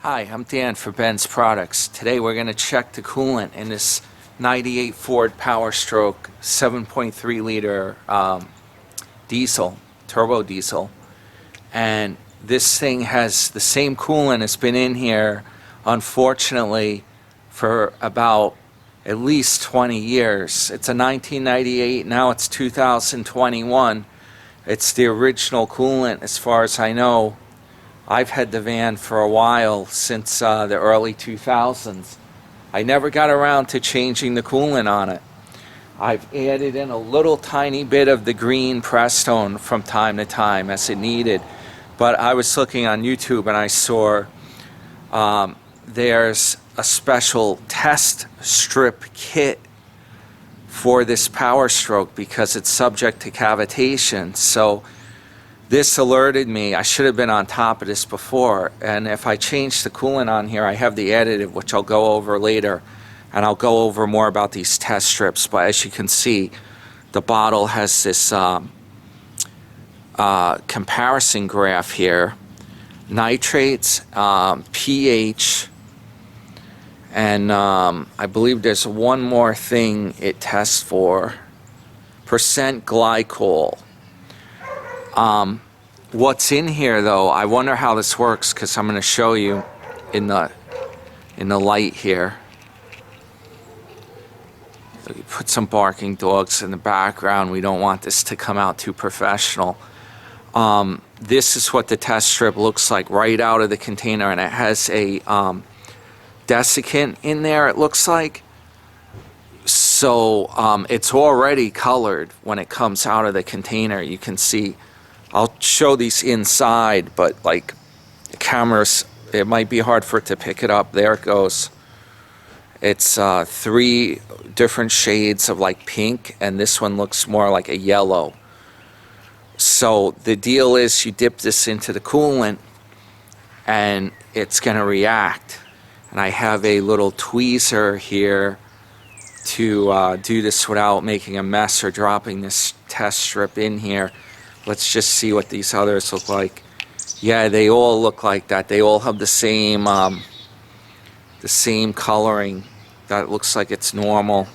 Hi, I'm Dan for Ben's Products. Today we're going to check the coolant in this 98 Ford Powerstroke 7.3 liter diesel, turbo diesel. And this thing has the same coolant that's been in here, unfortunately, for about at least 20 years. It's a 1998, now it's 2021. It's the original coolant as far as I know. I've had the van for a while, since the early 2000s. I never got around to changing the coolant on it. I've added in a little tiny bit of the green Prestone from time to time as it needed. But I was looking on YouTube and I saw there's a special test strip kit for this Powerstroke because it's subject to cavitation. So this alerted me. I should have been on top of this before. And if I change the coolant on here, I have the additive, which I'll go over later. And I'll go over more about these test strips. But as you can see, the bottle has this comparison graph here. Nitrates, pH, and I believe there's one more thing it tests for. Percent glycol. What's in here though, I wonder how this works, because I'm going to show you in the light here. You put some barking dogs in the background. We don't want this to come out too professional. This is what the test strip looks like right out of the container, and it has a desiccant in there, it looks like. So it's already colored when it comes out of the container. You can see, I'll show these inside, but like the cameras, it might be hard for it to pick it up. There it goes. It's 3 different shades of like pink, and this one looks more like a yellow. So the deal is, you dip this into the coolant and it's going to react. And I have a little tweezer here to do this without making a mess or dropping this test strip in here. Let's just see what these others look like. Yeah, they all look like that. They all have the same coloring. That looks like it's normal.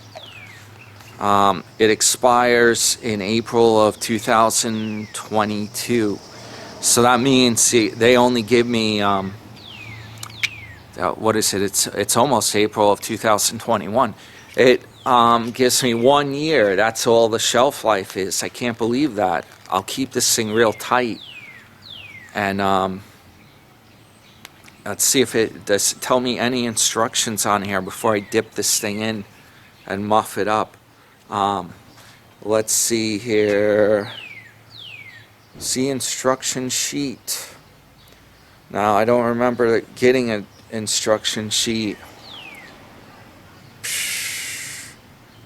It expires in April of 2022. So that means they only give me what is it? It's almost April of 2021. It gives me 1 year. That's all the shelf life is. I can't believe that. I'll keep this thing real tight. And let's see if it does tell me any instructions on here before I dip this thing in and muff it up. Let's see here. See instruction sheet. Now, I don't remember getting an instruction sheet.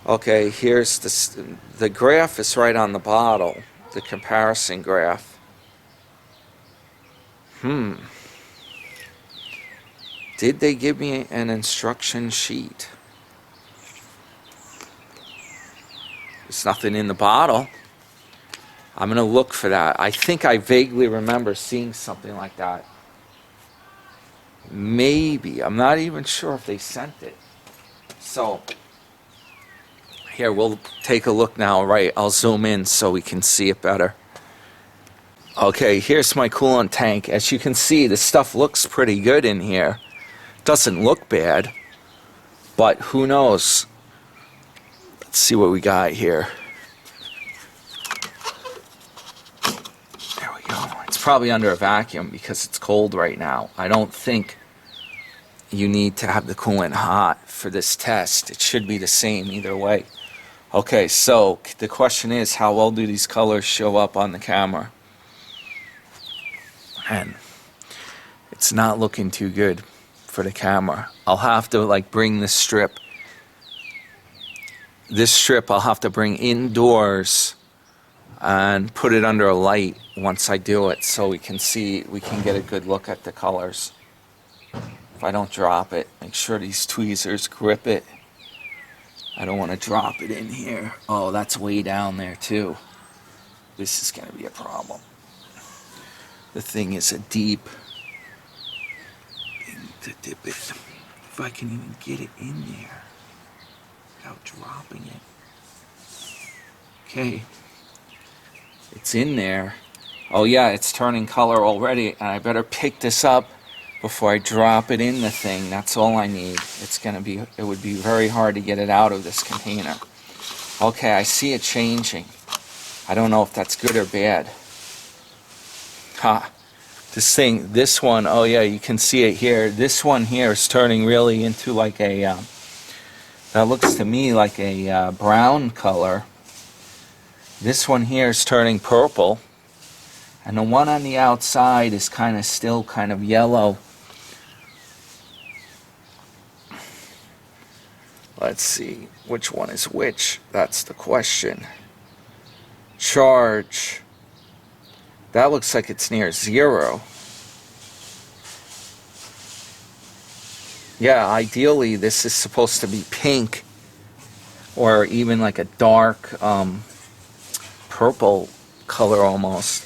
Okay, here's the graph is right on the bottle, the comparison graph. Did they give me an instruction sheet? There's nothing in the bottle. I'm going to look for that. I think I vaguely remember seeing something like that. Maybe. I'm not even sure if they sent it. So here, we'll take a look now. Right, I'll zoom in so we can see it better. Okay, here's my coolant tank. As you can see, the stuff looks pretty good in here. Doesn't look bad, but who knows? Let's see what we got here. There we go. It's probably under a vacuum because it's cold right now. I don't think you need to have the coolant hot for this test. It should be the same either way. Okay, so the question is, how well do these colors show up on the camera? And it's not looking too good for the camera. I'll have to like bring this strip I'll have to bring indoors and put it under a light once I do it, so we can get a good look at the colors. If I don't drop it, make sure these tweezers grip it. I don't want to drop it in here. Oh, that's way down there too. This is going to be a problem. The thing is a deep to dip it, if I can even get it in there without dropping it. Okay, it's in there. Oh yeah, it's turning color already, and I better pick this up before I drop it in the thing. That's all I need. It would be very hard to get it out of this container. Okay, I see it changing. I don't know if that's good or bad. Ha. This one, oh yeah, you can see it here. This one here is turning really into like a, that looks to me like a brown color. This one here is turning purple. And the one on the outside is still kind of yellow. Let's see, which one is which? That's the question. Charge. That looks like it's near 0. Yeah, ideally this is supposed to be pink or even like a dark purple color almost.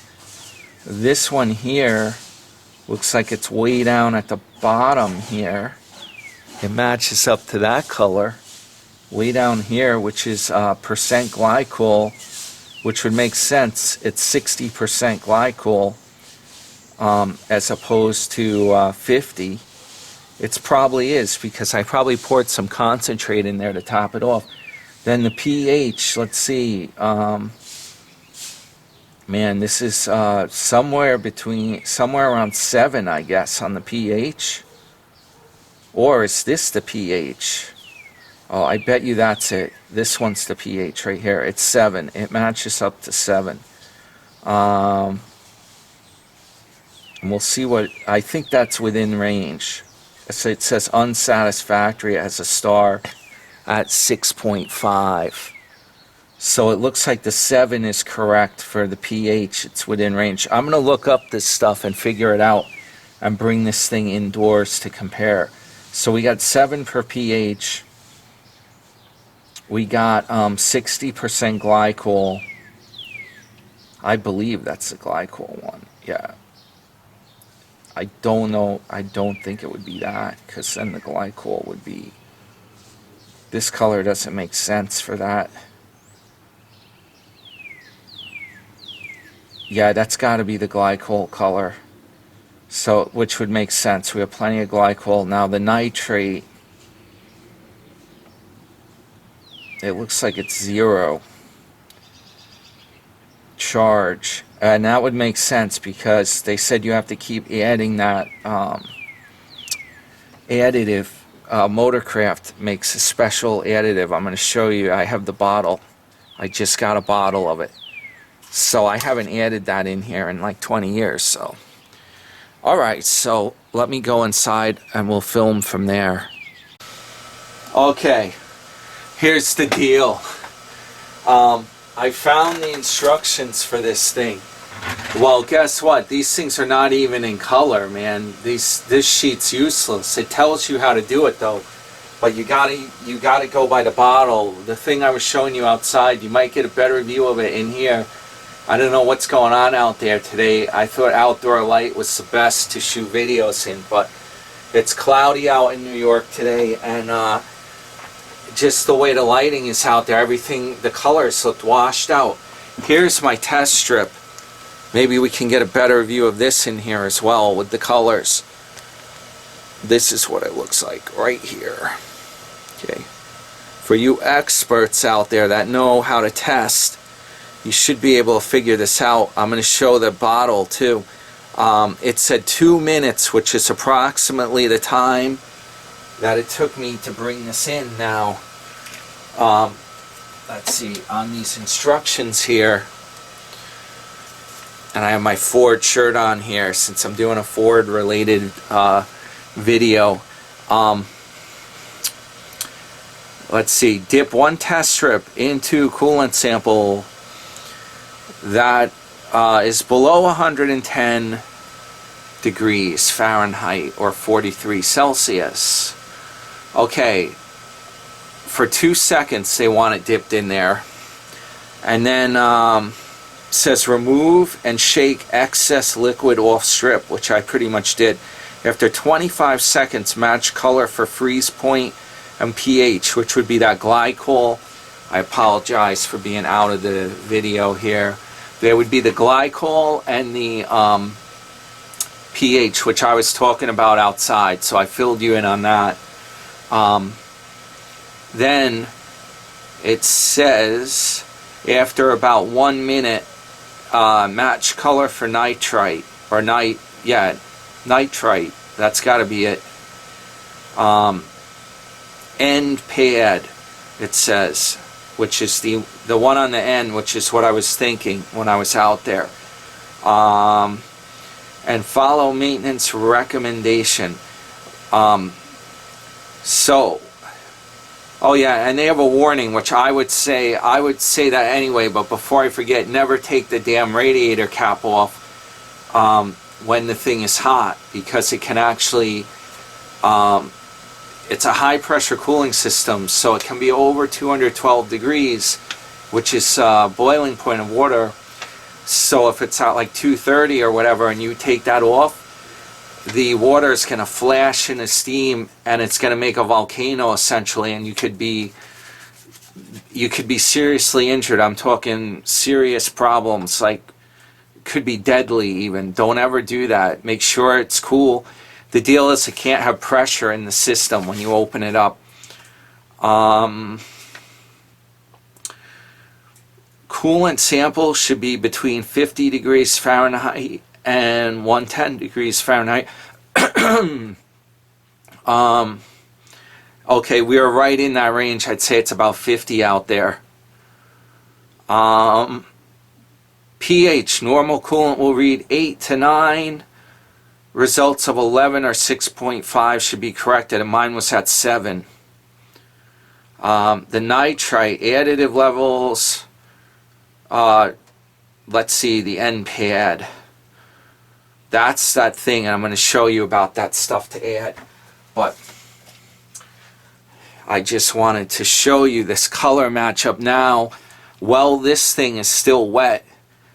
This one here looks like it's way down at the bottom here. It matches up to that color way down here, which is percent glycol, which would make sense. It's 60% glycol as opposed to 50. It probably is, because I probably poured some concentrate in there to top it off. Then the pH, let's see, man, this is somewhere around 7, I guess, on the pH. Or is this the pH? Oh, I bet you that's it. This one's the pH right here. It's 7. It matches up to 7. And we'll see what, I think that's within range. So it says unsatisfactory as a star at 6.5. So it looks like the 7 is correct for the pH. It's within range. I'm going to look up this stuff and figure it out and bring this thing indoors to compare. So we got 7 for pH. We got 60% glycol. I believe that's the glycol one. Yeah. I don't know. I don't think it would be that, because then the glycol would be... This color doesn't make sense for that. Yeah, that's got to be the glycol color. So, which would make sense. We have plenty of glycol. Now the nitrate, it looks like it's 0 charge. And that would make sense, because they said you have to keep adding that additive. Motorcraft makes a special additive. I'm going to show you. I have the bottle. I just got a bottle of it. So I haven't added that in here in like 20 years. So, alright, so let me go inside and we'll film from there. Okay, here's the deal. I found the instructions for this thing. Well, guess what? These things are not even in color, man. This sheet's useless. It tells you how to do it though, but you gotta go by the bottle. The thing I was showing you outside, you might get a better view of it in here. I don't know what's going on out there today. I thought outdoor light was the best to shoot videos in, but it's cloudy out in New York today, and just the way the lighting is out there, the colors looked washed out. Here's my test strip. Maybe we can get a better view of this in here as well with the colors. This is what it looks like right here. Okay. For you experts out there that know how to test, you should be able to figure this out. I'm going to show the bottle too. It said 2 minutes, which is approximately the time that it took me to bring this in. Now, let's see, on these instructions here, and I have my Ford shirt on here since I'm doing a Ford related video. Let's see, dip 1 test strip into coolant sample that is below 110 degrees Fahrenheit or 43 Celsius. Okay, for 2 seconds they want it dipped in there, and then says remove and shake excess liquid off strip, which I pretty much did. After 25 seconds, match color for freeze point and pH, which would be that glycol. I apologize for being out of the video here. There would be the glycol and the pH, which I was talking about outside, so I filled you in on that. Then it says after about 1 minute, match color for nitrite or nitrite. That's got to be it. End pad, it says, which is the one on the end, which is what I was thinking when I was out there. And follow maintenance recommendation. Oh yeah, and they have a warning, which I would say that anyway, but before I forget, never take the damn radiator cap off when the thing is hot, because it can actually, it's a high pressure cooling system, so it can be over 212 degrees, which is boiling point of water. So if it's at like 230 or whatever and you take that off, the water is going to flash into steam and it's going to make a volcano essentially, and you could be seriously injured. I'm talking serious problems, like could be deadly even. Don't ever do that. Make sure it's cool. The deal is it can't have pressure in the system when you open it up. Coolant sample should be between 50 degrees Fahrenheit and 110 degrees Fahrenheit. Okay, we are right in that range. I'd say it's about 50 out there. pH, normal coolant will read 8 to 9. Results of 11 or 6.5 should be corrected, and mine was at 7. The nitrite additive levels, let's see, the end pad. That's that thing, and I'm going to show you about that stuff to add. But I just wanted to show you this color matchup now. Well, this thing is still wet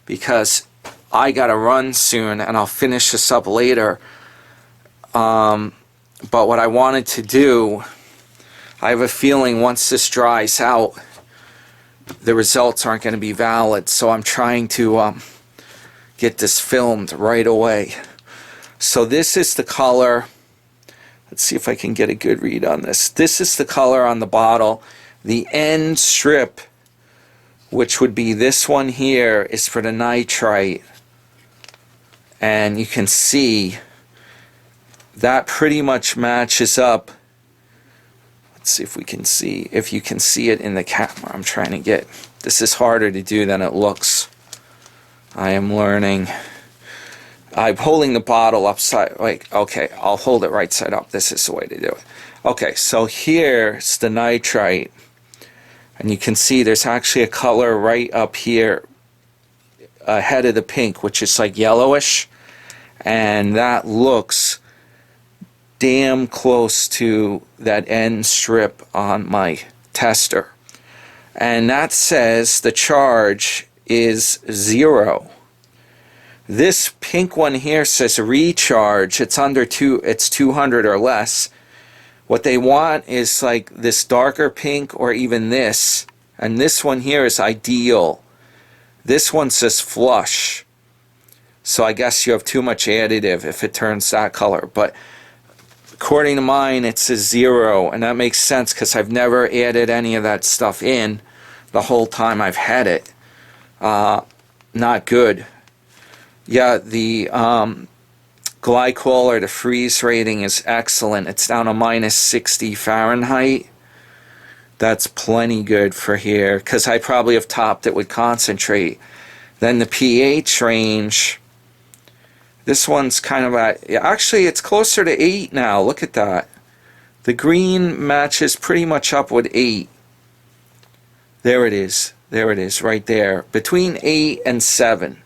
because I got to run soon, and I'll finish this up later. But what I wanted to do, I have a feeling once this dries out, the results aren't going to be valid, so I'm trying to get this filmed right away. So this is the color. Let's see if I can get a good read on this. This is the color on the bottle. The end strip, which would be this one here, is for the nitrite. And you can see that pretty much matches up. Let's see if we can see, if you can see it in the camera. I'm trying to get, this is harder to do than it looks. I am learning. I'm holding the bottle upside, like, okay, I'll hold it right side up. This is the way to do it. Okay, so here's the nitrite. And you can see there's actually a color right up here ahead of the pink, which is like yellowish. And that looks damn close to that end strip on my tester. And that says the charge is 0. This pink one here says recharge. It's under 2, it's 200 or less. What they want is like this darker pink or even this. And this one here is ideal. This one says flush. So I guess you have too much additive if it turns that color. But according to mine, it says 0. And that makes sense because I've never added any of that stuff in the whole time I've had it. Not good. Yeah, the glycol or the freeze rating is excellent. It's down to minus 60 Fahrenheit. That's plenty good for here because I probably have topped it with concentrate. Then the pH range, this one's kind of at, actually it's closer to 8 now. Look at that. The green matches pretty much up with 8. There it is. There it is right there. Between 8 and 7.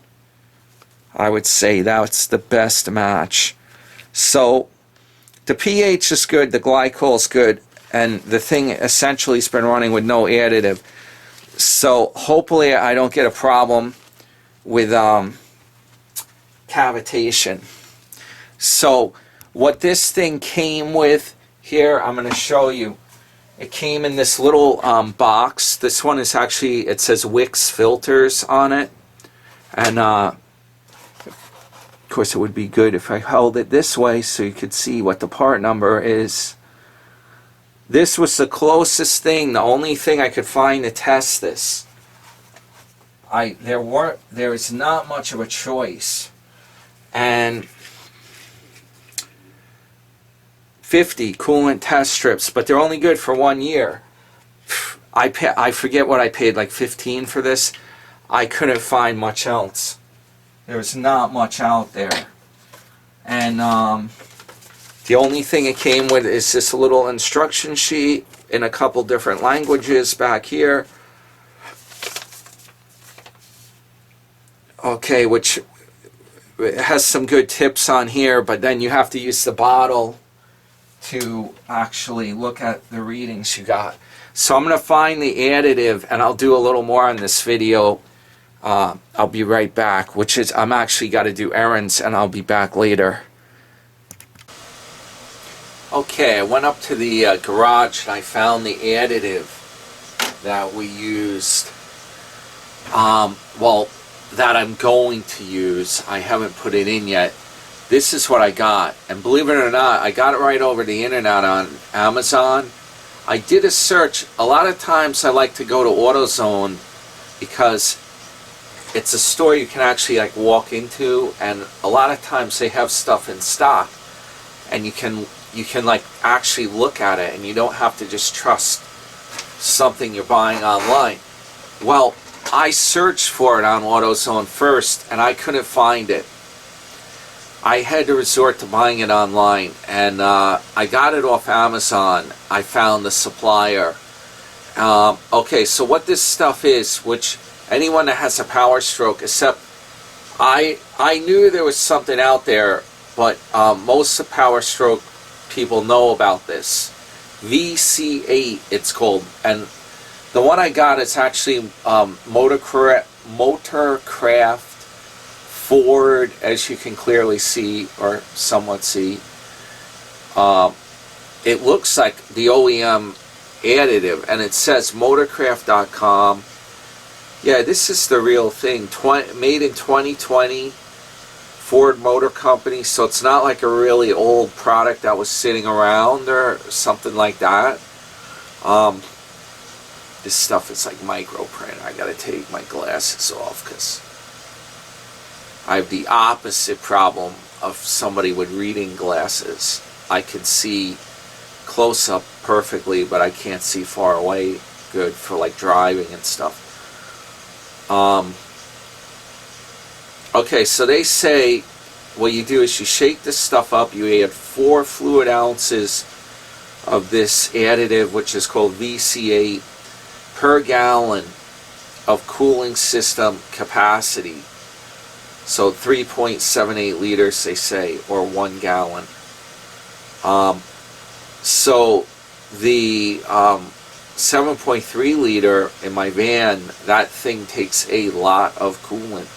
I would say that's the best match. So the pH is good, the glycol is good, and the thing essentially has been running with no additive. So hopefully I don't get a problem with cavitation. So What this thing came with here, I'm going to show you. It came in this little box. This one is actually, it says Wix filters on it. And of course it would be good if I held it this way so you could see what the part number is. This was the closest thing, the only thing I could find to test this. There is not much of a choice. And 50 coolant test strips, but they're only good for 1 year. I forget what I paid, like 15 for this. I couldn't find much else. There's not much out there. And the only thing it came with is this little instruction sheet in a couple different languages back here. Okay, which has some good tips on here, but then you have to use the bottle to actually look at the readings you got. So I'm going to find the additive, and I'll do a little more on this video. I'll be right back, which is I'm actually got to do errands, and I'll be back later. Okay, I went up to the garage and I found the additive that we used. Well, that I'm going to use. I haven't put it in yet. This is what I got, and believe it or not, I got it right over the internet on Amazon. I did a search. A lot of times I like to go to AutoZone because it's a store you can actually like walk into, and a lot of times they have stuff in stock, and you can like actually look at it, and you don't have to just trust something you're buying online. Well, I searched for it on AutoZone first, and I couldn't find it. I had to resort to buying it online, and I got it off Amazon. I found the supplier. Okay, so what this stuff is, which anyone that has a Powerstroke, except I knew there was something out there, but most of Powerstroke people know about this. VC8 it's called, and the one I got is actually Motorcraft Ford, as you can clearly see, or somewhat see. It looks like the OEM additive, and it says motorcraft.com. Yeah, this is the real thing. Made in 2020, Ford Motor Company, so it's not like a really old product that was sitting around or something like that. This stuff is like microprint. I gotta take my glasses off because I have the opposite problem of somebody with reading glasses. I can see close up perfectly, but I can't see far away good for like driving and stuff. Okay, so they say what you do is you shake this stuff up. You add 4 fluid ounces of this additive, which is called VC8, per gallon of cooling system capacity. So 3.78 liters, they say, or 1 gallon. So the 7.3 liter in my van, that thing takes a lot of coolant.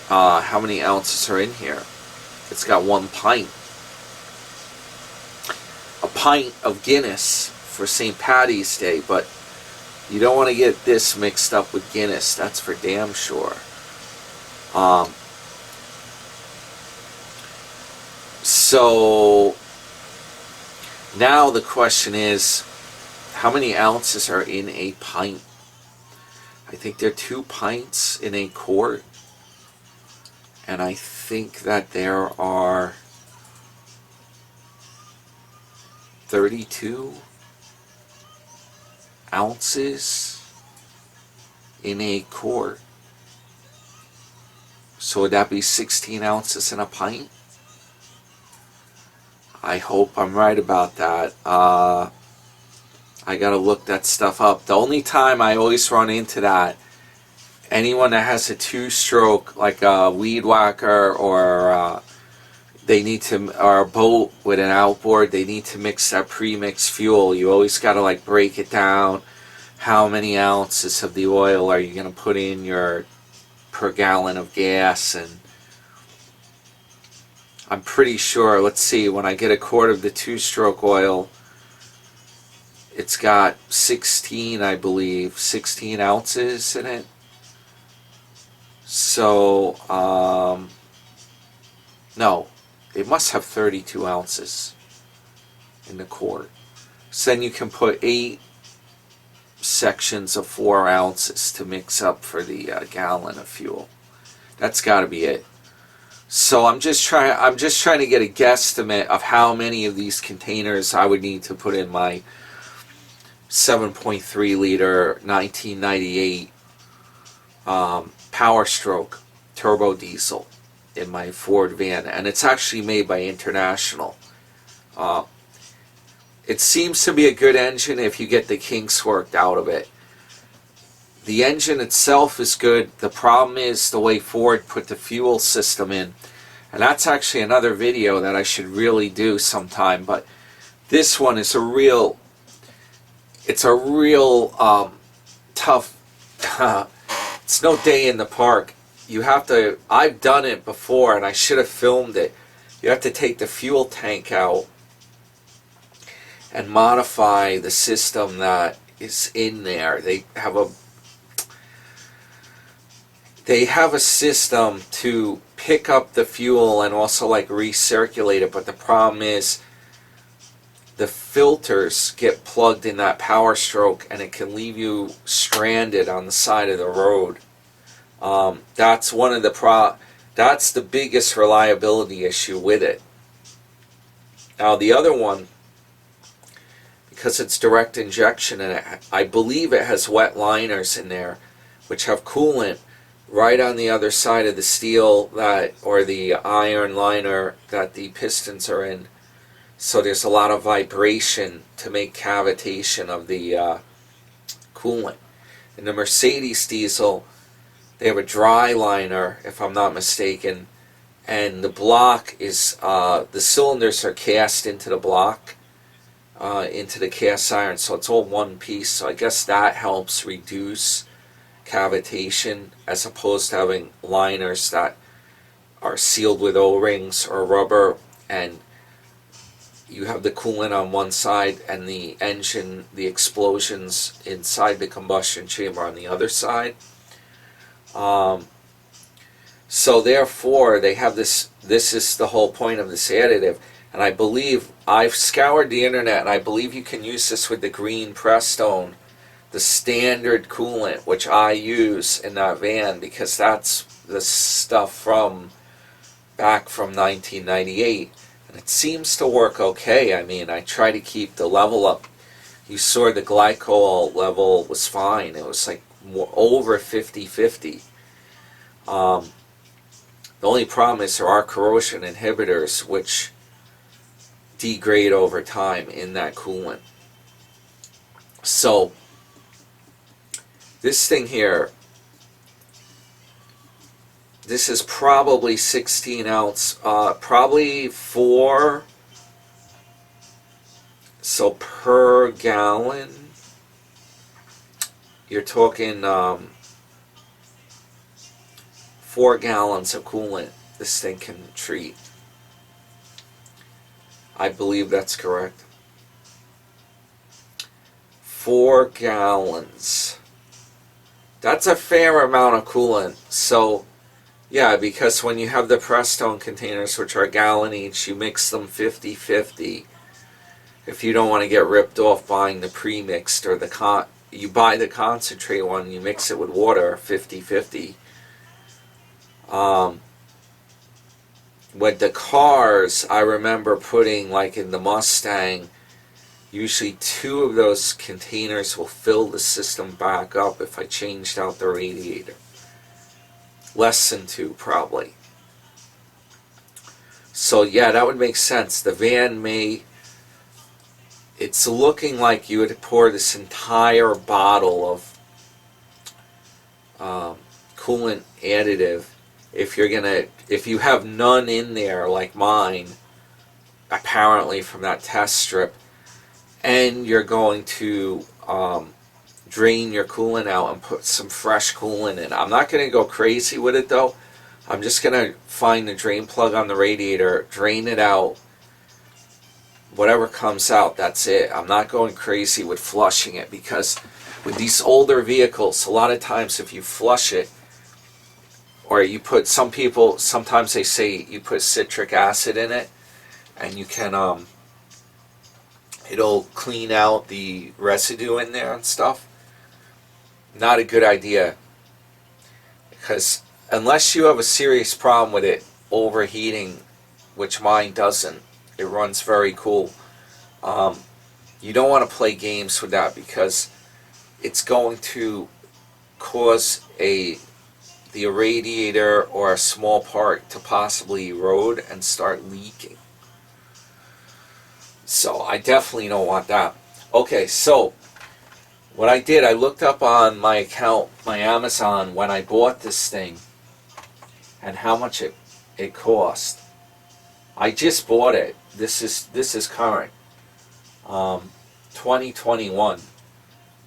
How many ounces are in here? It's got 1 pint. A pint of Guinness for St. Paddy's Day, but you don't want to get this mixed up with Guinness, that's for damn sure. So now the question is, how many ounces are in a pint? I think there are 2 pints in a quart, and I think that there are 32 ounces in a quart. So would that be 16 ounces in a pint? I hope I'm right about that. I gotta look that stuff up. The only time I always run into that, anyone that has a 2-stroke, like a weed whacker, or they need to, or a boat with an outboard, they need to mix that pre-mixed fuel. You always gotta like break it down. How many ounces of the oil are you gonna put in your per gallon of gas, and I'm pretty sure, let's see, when I get a quart of the two-stroke oil, it's got 16, I believe, 16 ounces in it. So, no, it must have 32 ounces in the quart. So then you can put 8 sections of 4 ounces to mix up for the gallon of fuel. That's got to be it. So I'm just trying to get a guesstimate of how many of these containers I would need to put in my 7.3 liter 1998 Powerstroke Turbo Diesel in my Ford van, and it's actually made by International. It seems to be a good engine if you get the kinks worked out of it. The engine itself is good. The problem is the way Ford put the fuel system in. And that's actually another video that I should really do sometime. But this one is a real tough, it's no day in the park. You have to, I've done it before and I should have filmed it. You have to take the fuel tank out and modify the system that is in there. They have a system to pick up the fuel and also like recirculate it, but the problem is the filters get plugged in that Powerstroke and it can leave you stranded on the side of the road. That's one of that's the biggest reliability issue with it. Now the other one, because it's direct injection and I believe it has wet liners in there which have coolant right on the other side of the steel that, or the iron liner that the pistons are in. So there's a lot of vibration to make cavitation of the coolant. In the Mercedes diesel, they have a dry liner, if I'm not mistaken, and the block is, the cylinders are cast into the block, into the cast iron, so it's all one piece. So I guess that helps reduce cavitation as opposed to having liners that are sealed with O-rings or rubber, and you have the coolant on one side and the engine, the explosions inside the combustion chamber on the other side. So therefore they have this is the whole point of this additive, and I believe I've scoured the internet and I believe you can use this with the green Prestone, the standard coolant, which I use in that van because that's the stuff from back from 1998, and it seems to work okay. I mean, I try to keep the level up. You saw the glycol level was fine. It was like over 50-50. The only problem is there are corrosion inhibitors which degrade over time in that coolant. So this thing here, this is probably 16 ounce, probably 4, so per gallon, you're talking 4 gallons of coolant this thing can treat. I believe that's correct. 4 gallons. That's a fair amount of coolant. So yeah, because when you have the Prestone containers, which are a gallon each, you mix them 50-50. If you don't want to get ripped off buying the pre-mixed or you buy the concentrate one, you mix it with water 50-50. With the cars, I remember putting, like in the Mustang, usually 2 of those containers will fill the system back up if I changed out the radiator. Less than 2 probably. So yeah, that would make sense. The van it's looking like you would pour this entire bottle of coolant additive if you have none in there like mine, apparently from that test strip, and you're going to drain your coolant out and put some fresh coolant in. I'm not going to go crazy with it though. I'm just going to find the drain plug on the radiator, drain it out. Whatever comes out, that's it. I'm not going crazy with flushing it, because with these older vehicles, a lot of times if you flush it, or you put, some people, sometimes they say you put citric acid in it, and you can, it'll clean out the residue in there and stuff. Not a good idea, because unless you have a serious problem with it overheating, which mine doesn't, it runs very cool. You don't want to play games with that, because it's going to cause the radiator or a small part to possibly erode and start leaking. So I definitely don't want that. Okay, so what I did, I looked up on my account, my Amazon, when I bought this thing and how much it cost. I just bought it. This is current. 2021.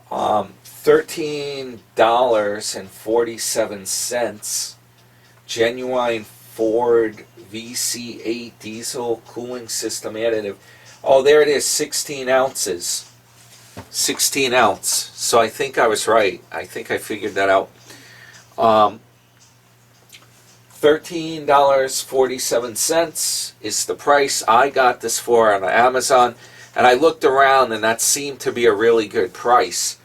$13.47. Genuine Ford VC8 diesel cooling system additive. Oh, there it is, 16 ounces. 16 ounce. So I think I was right. I think I figured that out. $13.47 is the price I got this for on Amazon. And I looked around, and that seemed to be a really good price.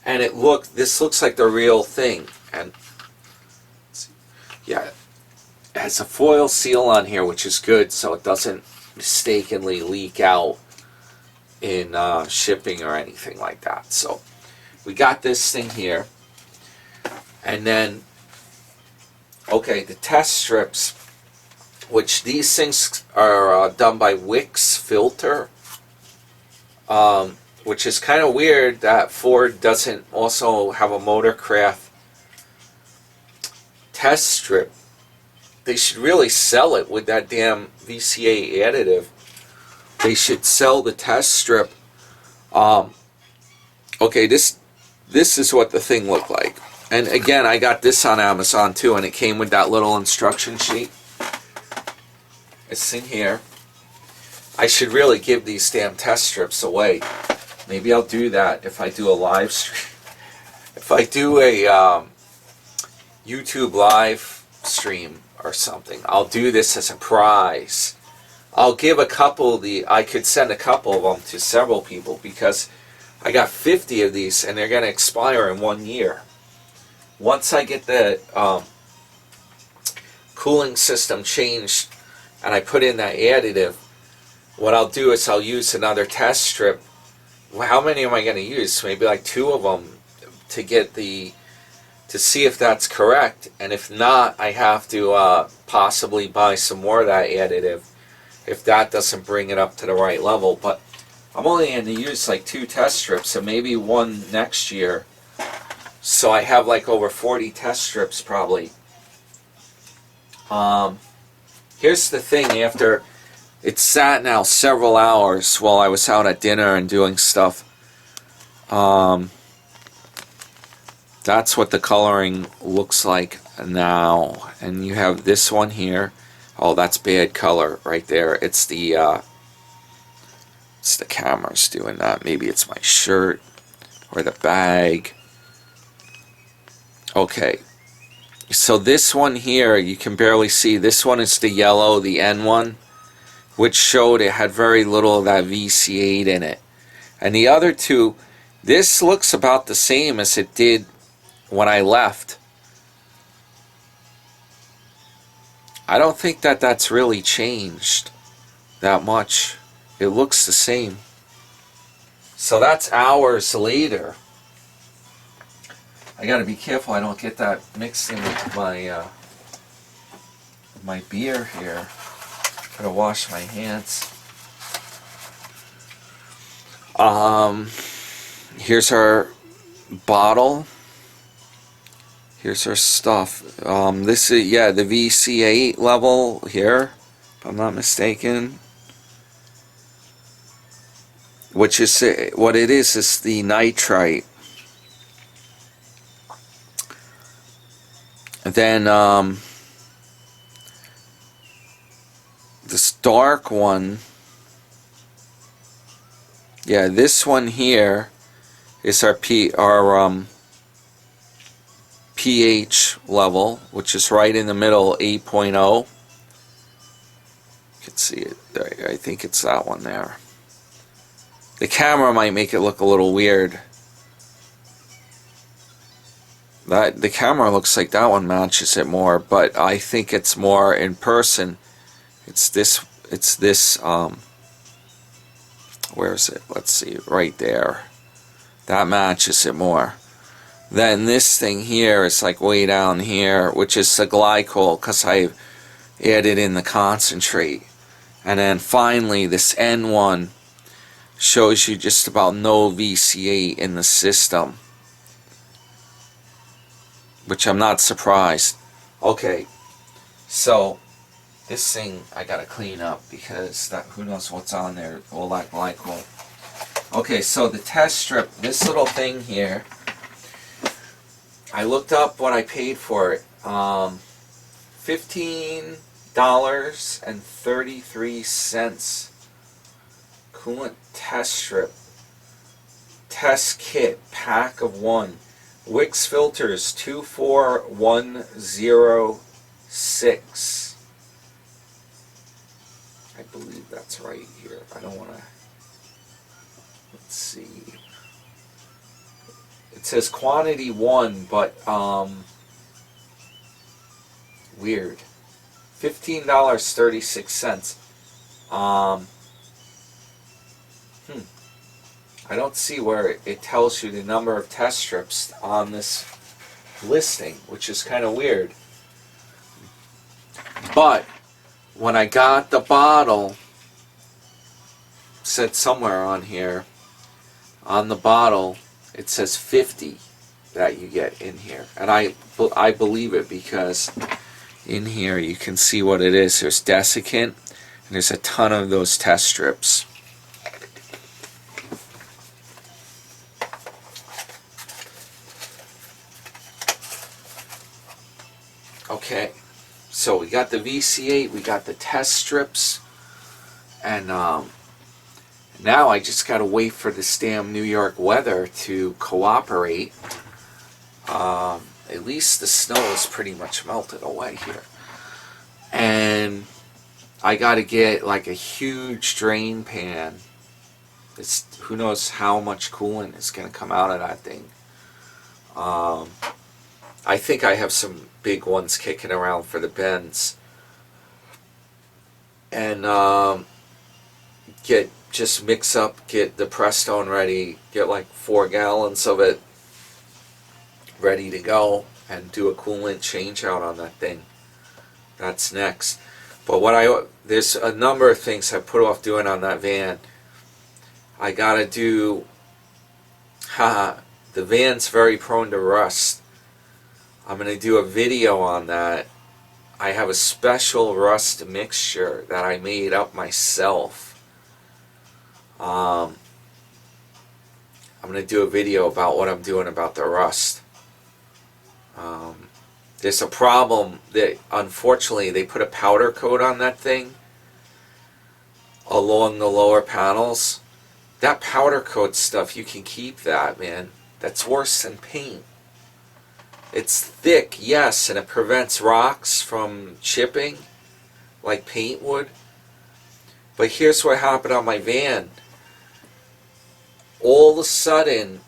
And this looks like the real thing. And yeah, it has a foil seal on here, which is good, so it doesn't mistakenly leak out in shipping or anything like that. So we got this thing here. And then, okay, the test strips, which these things are done by Wix Filter. Which is kind of weird that Ford doesn't also have a Motorcraft test strip. They should really sell it with that damn VCA additive. They should sell the test strip. Okay, this is what the thing looked like. And again, I got this on Amazon too, and it came with that little instruction sheet. It's in here. I should really give these damn test strips away. Maybe I'll do that if I do a live stream. If I do a YouTube live stream or something, I'll do this as a prize. I'll give a couple I could send a couple of them to several people, because I got 50 of these and they're going to expire in 1 year. Once I get the cooling system changed and I put in that additive, what I'll do is I'll use another test strip. How many am I going to use? Maybe like 2 of them to get to see if that's correct. And if not, I have to possibly buy some more of that additive if that doesn't bring it up to the right level. But I'm only going to use like 2 test strips, and maybe 1 next year. So I have like over 40 test strips probably. Here's the thing, after it sat now several hours while I was out at dinner and doing stuff. That's what the coloring looks like now. And you have this one here. Oh, that's bad color right there. It's the camera's doing that. Maybe it's my shirt or the bag. Okay. So this one here, you can barely see. This one is the yellow, the N one, which showed it had very little of that VC8 in it. And the other 2, this looks about the same as it did when I left. I don't think that that's really changed that much. It looks the same. So that's hours later. I gotta be careful I don't get that mixed in with my beer here. Gotta wash my hands. Here's our bottle. Here's our stuff. This is, yeah, the VC8 level here, if I'm not mistaken. Which is, what it is the nitrite. Then, dark one, yeah, this one here is our pH level, which is right in the middle, 8.0. You can see it there. I think it's that one there. The camera might make it look a little weird. The camera looks like that one matches it more, but I think it's more in person. It's this where is it? Let's see, right there. That matches it more. Then this thing here is like way down here, which is the glycol, because I added in the concentrate. And then finally this N1 shows you just about no VCA in the system, which I'm not surprised. Okay, so this thing I gotta clean up because that, who knows what's on there, all that glycol. Okay, so the test strip, this little thing here, I looked up what I paid for it. $15.33. Coolant test strip. Test kit, pack of 1. Wix filters 24106. I believe that's right here. I don't want to. Let's see. It says quantity 1, but weird. $15.36. I don't see where it tells you the number of test strips on this listing, which is kind of weird. But when I got the bottle, it said somewhere on here, on the bottle, it says 50 that you get in here. And I believe it, because in here you can see what it is. There's desiccant, and there's a ton of those test strips. Okay, so we got the VC8, we got the test strips, and now I just gotta wait for this damn New York weather to cooperate. At least the snow is pretty much melted away here. And I gotta get like a huge drain pan. It's, who knows how much coolant is gonna come out of that thing. I think I have some big ones kicking around for the bends. And just mix up, get the Prestone ready, get like 4 gallons of it ready to go, and do a coolant change out on that thing. That's next. But there's a number of things I put off doing on that van. I gotta do, the van's very prone to rust. I'm gonna do a video on that. I have a special rust mixture that I made up myself. I'm gonna do a video about what I'm doing about the rust. There's a problem that, unfortunately, they put a powder coat on that thing along the lower panels. That powder coat stuff, you can keep that, man. That's worse than paint. It's thick, yes, and it prevents rocks from chipping like paint would. But here's what happened on my van. All of a sudden,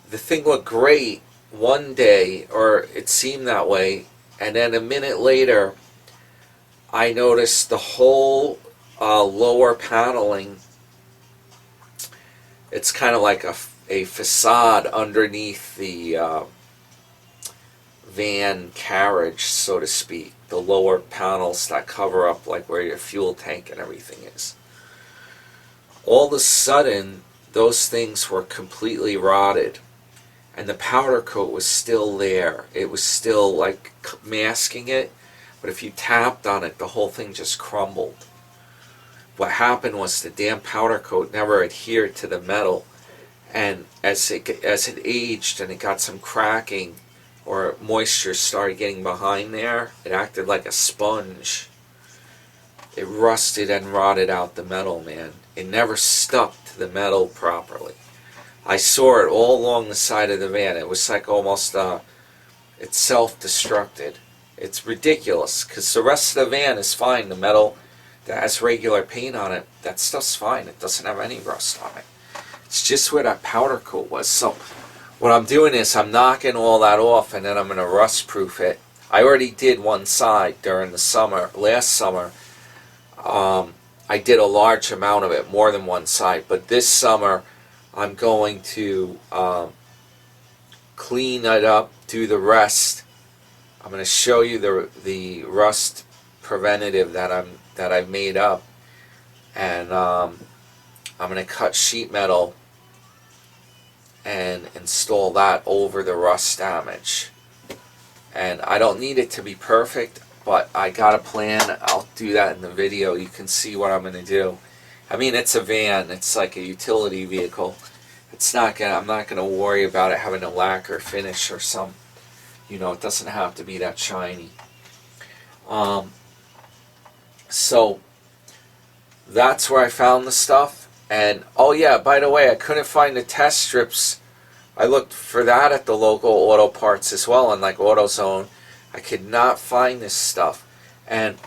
the thing looked great one day, or it seemed that way, and then a minute later, I noticed the whole lower paneling, it's kind of like a facade underneath the van carriage, so to speak. The lower panels that cover up like where your fuel tank and everything is. All of a sudden, those things were completely rotted, and the powder coat was still there. It was still like masking it, but if you tapped on it, the whole thing just crumbled. What happened was the damn powder coat never adhered to the metal, and as it aged and it got some cracking, or moisture started getting behind there, it acted like a sponge. it rusted and rotted out the metal, man. It never stuck to the metal properly. I saw it all along the side of the van. It was like almost, it's self-destructed. It's ridiculous, because the rest of the van is fine. The metal that has regular paint on it, that stuff's fine. It doesn't have any rust on it. It's just where that powder coat was. So what I'm doing is I'm knocking all that off, and then I'm going to rust proof it. I already did one side during the summer, last summer. I did a large amount of it, more than one side, but this summer I'm going to clean it up, do the rest. I'm going to show you the rust preventative that I've made up, and I'm going to cut sheet metal and install that over the rust damage. And I don't need it to be perfect, but I got a plan. I'll do that in the video. You can see what I'm going to do. I mean, it's a van. It's like a utility vehicle. It's not gonna. I'm not going to worry about it having a lacquer finish or some. You know, it doesn't have to be that shiny. So that's where I found the stuff. And oh yeah, by the way, I couldn't find the test strips. I looked for that at the local auto parts as well, and like AutoZone. I could not find this stuff. And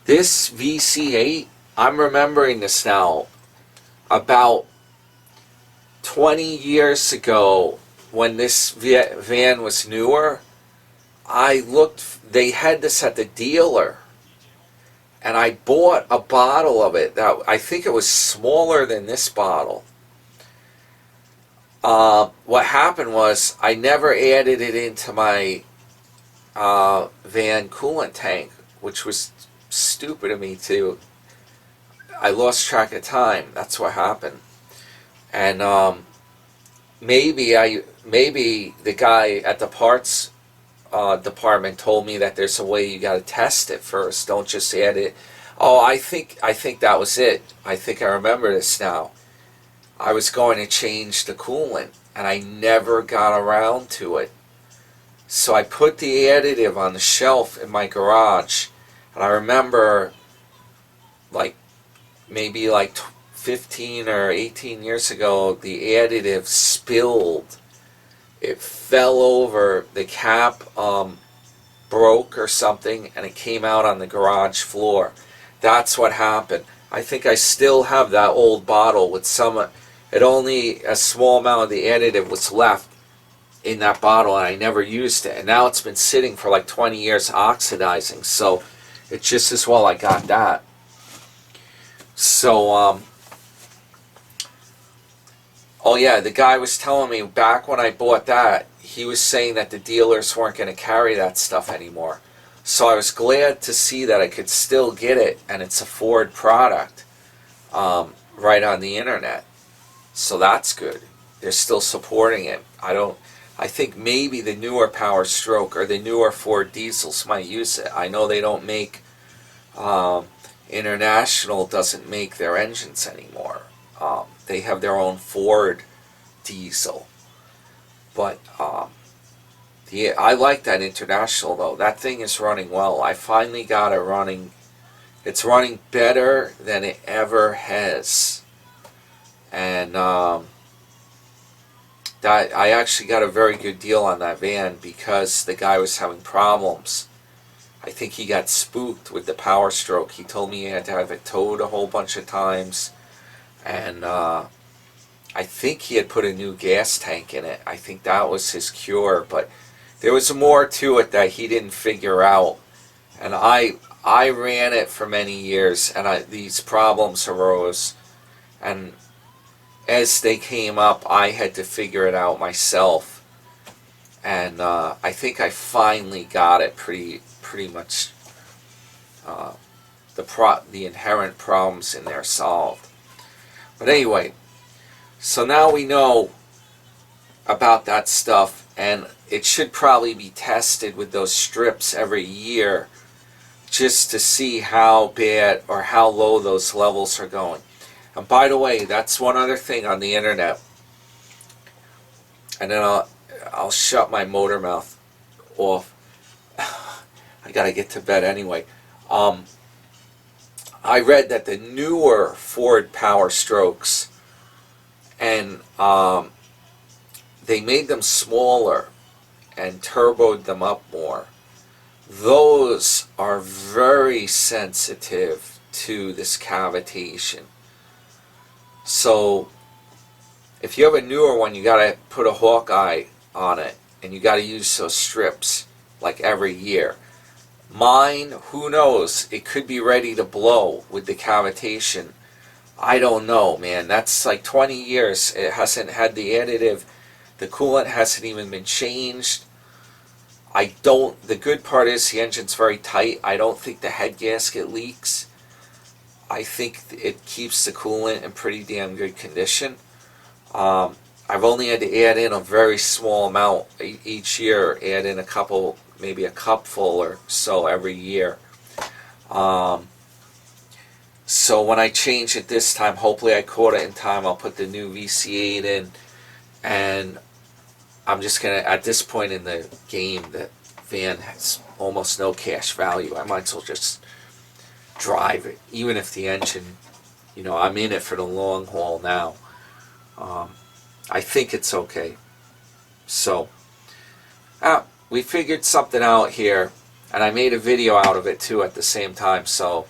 this VC8, I'm remembering this now, about 20 years ago when this van was newer, I looked, they had this at the dealer, and I bought a bottle of it that I think it was smaller than this bottle. What happened was I never added it into my van coolant tank, which was stupid of me too. I lost track of time. That's what happened. And maybe the guy at the parts department told me that there's a way you got to test it first. Don't just add it. Oh, I think that was it. I think I remember this now. I was going to change the coolant, and I never got around to it. So I put the additive on the shelf in my garage, and I remember like maybe like 15 or 18 years ago, the additive spilled. It fell over, the cap broke or something, and it came out on the garage floor. That's what happened. I think I still have that old bottle with some, it only a small amount of the additive was left in that bottle, and I never used it. And now it's been sitting for like 20 years oxidizing, so it's just as well I got that. So, oh yeah, the guy was telling me back when I bought that, he was saying that the dealers weren't going to carry that stuff anymore. So I was glad to see that I could still get it, and it's a Ford product right on the internet. So that's good. They're still supporting it. I think maybe the newer Powerstroke or the newer Ford diesels might use it. I know they don't make, International doesn't make their engines anymore. They have their own Ford diesel. But I like that International though. That thing is running well. I finally got it running. It's running better than it ever has. And that I actually got a very good deal on that van because the guy was having problems. I think he got spooked with the Powerstroke. He told me he had to have it towed a whole bunch of times. And I think he had put a new gas tank in it. I think that was his cure. But there was more to it that he didn't figure out. And I ran it for many years, and these problems arose. And as they came up, I had to figure it out myself. And I think I finally got it pretty much, the inherent problems in there solved. But anyway, so now we know about that stuff, and it should probably be tested with those strips every year just to see how bad or how low those levels are going. And by the way, that's one other thing on the internet, and then I'll shut my motor mouth off. I gotta get to bed anyway. I read that the newer Ford Powerstrokes, and they made them smaller and turboed them up more. Those are very sensitive to this cavitation. So if you have a newer one, you gotta put a Hawkeye on it, and you gotta use those strips like every year. Mine, who knows, it could be ready to blow with the cavitation. I don't know, man. That's like 20 years. It hasn't had the additive. The coolant hasn't even been changed. The good part is the engine's very tight. I don't think the head gasket leaks. I think it keeps the coolant in pretty damn good condition. I've only had to add in a very small amount each year, add in a couple, maybe a cupful or so every year. So when I change it this time, hopefully I caught it in time. I'll put the new VC8 in, and I'm just gonna, at this point in the game, the van has almost no cash value. I might as well just drive it, even if the engine, you know, I'm in it for the long haul now. I think it's okay. So we figured something out here, and I made a video out of it too at the same time. So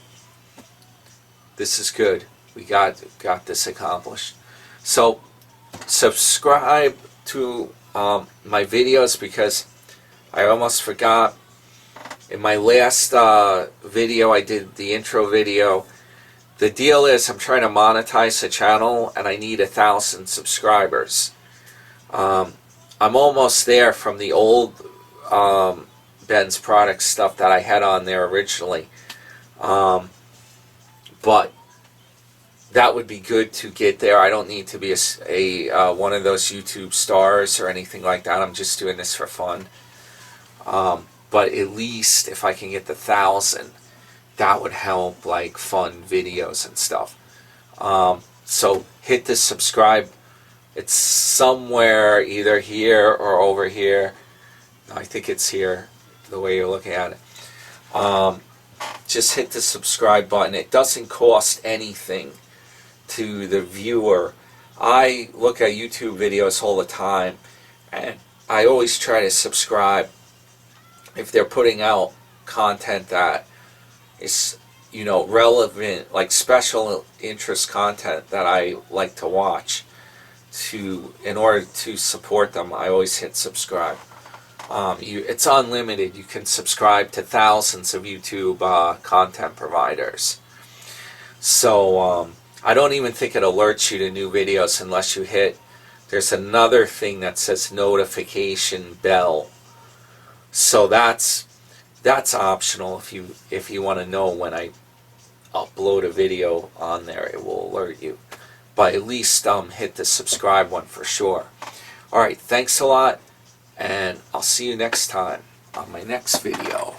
this is good. We got this accomplished. So subscribe to my videos, because I almost forgot. In my last video, I did the intro video. The deal is I'm trying to monetize the channel, and I need 1,000 subscribers. I'm almost there from the old Ben's Product stuff that I had on there originally. But that would be good to get there. I don't need to be a one of those YouTube stars or anything like that. I'm just doing this for fun. But at least if I can get the 1,000, that would help, like fun videos and stuff. So hit the subscribe. It's somewhere either here or over here. I think it's here, the way you're looking at it. Just hit the subscribe button. It doesn't cost anything to the viewer. I look at YouTube videos all the time, and I always try to subscribe if they're putting out content that is, you know, relevant, like special interest content that I like to watch. In order to support them, I always hit subscribe. It's unlimited. You can subscribe to thousands of YouTube content providers. So I don't even think it alerts you to new videos unless you hit. There's another thing that says notification bell. So that's optional. If you want to know when I upload a video on there, it will alert you. But at least hit the subscribe one for sure. Alright, thanks a lot, and I'll see you next time on my next video.